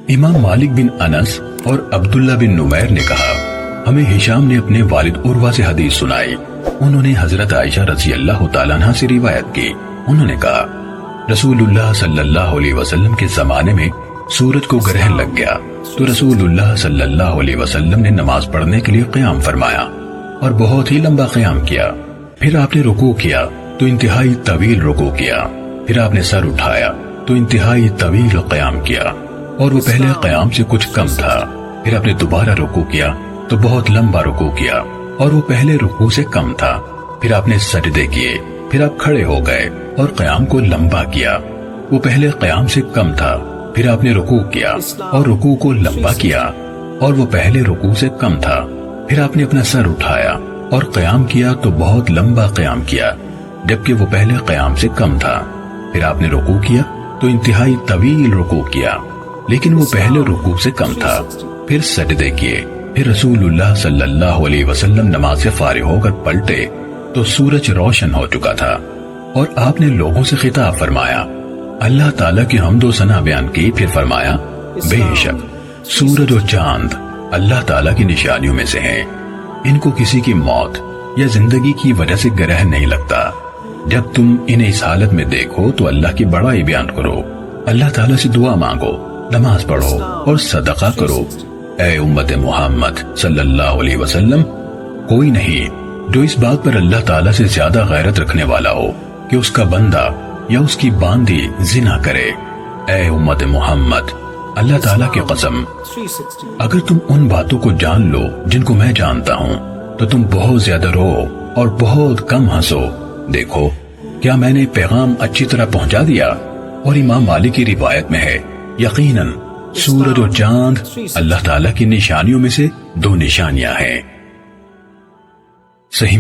امام مالک بن انس اور عبداللہ بن نمیر نے کہا ہمیں ہشام نے اپنے والد عروہ سے حدیث سنائی. انہوں نے حضرت عائشہ رضی اللہ تعالیٰ عنہ سے روایت کی. انہوں نے کہا رسول اللہ صلی اللہ علیہ وسلم کے زمانے میں سورج کو گرہن لگ گیا تو رسول اللہ صلی اللہ علیہ وسلم نے نماز پڑھنے کے لیے قیام فرمایا اور بہت ہی لمبا قیام کیا. پھر آپ نے رکوع کیا تو انتہائی طویل رکوع کیا. پھر آپ نے سر اٹھایا تو انتہائی طویل قیام کیا اور وہ پہلے قیام سے کچھ کم تھا. پھر آپ نے دوبارہ رکوع کیا تو بہت لمبا رکوع کیا اور وہ پہلے رکوع سے کم تھا. پھر آپ نے سجدے کیے. پھر آپ کھڑے ہو گئے اور قیام کو لمبا کیا. وہ پہلے قیام سے کم تھا. پھر آپ نے رکوع کیا اور رکوع کو لمبا کیا اور وہ پہلے رکوع سے کم تھا. پھر آپ نے اپنا سر اٹھایا اور قیام کیا تو بہت لمبا قیام کیا جبکہ وہ پہلے قیام سے کم تھا. پھر آپ نے رکوع کیا تو انتہائی طویل رکوع کیا لیکن وہ پہلے رکوع سے کم تھا. پھر سجدے کیے. پھر رسول اللہ صلی اللہ علیہ وسلم نماز سے فارغ ہو کر پلٹے تو سورج روشن ہو چکا تھا اور آپ نے لوگوں سے خطاب فرمایا اللہ تعالیٰ کی حمد و ثنا بیان کی. پھر فرمایا بے شک سورج و چاند اللہ تعالیٰ کی نشانیوں میں سے ہیں. ان کو کسی کی موت یا زندگی کی وجہ سے گرہ نہیں لگتا. جب تم انہیں اس حالت میں دیکھو تو اللہ کی بڑائی بیان کرو, اللہ تعالیٰ سے دعا مانگو, نماز پڑھو اور صدقہ کرو. اے امت محمد صلی اللہ علیہ وسلم, کوئی نہیں جو اس بات پر اللہ تعالیٰ سے زیادہ غیرت رکھنے والا ہو کہ اس کا بندہ یا اس کی باندی زنا کرے. اے امت محمد, اللہ تعالیٰ کی قسم اگر تم ان باتوں کو جان لو جن کو میں جانتا ہوں تو تم بہت زیادہ رو اور بہت کم ہنسو. دیکھو کیا میں نے پیغام اچھی طرح پہنچا دیا؟ اور امام مالک کی روایت میں ہے یقیناً سورج و چاند اللہ تعالیٰ کی نشانیوں میں سے 2 نشانیاں ہیں. صحیح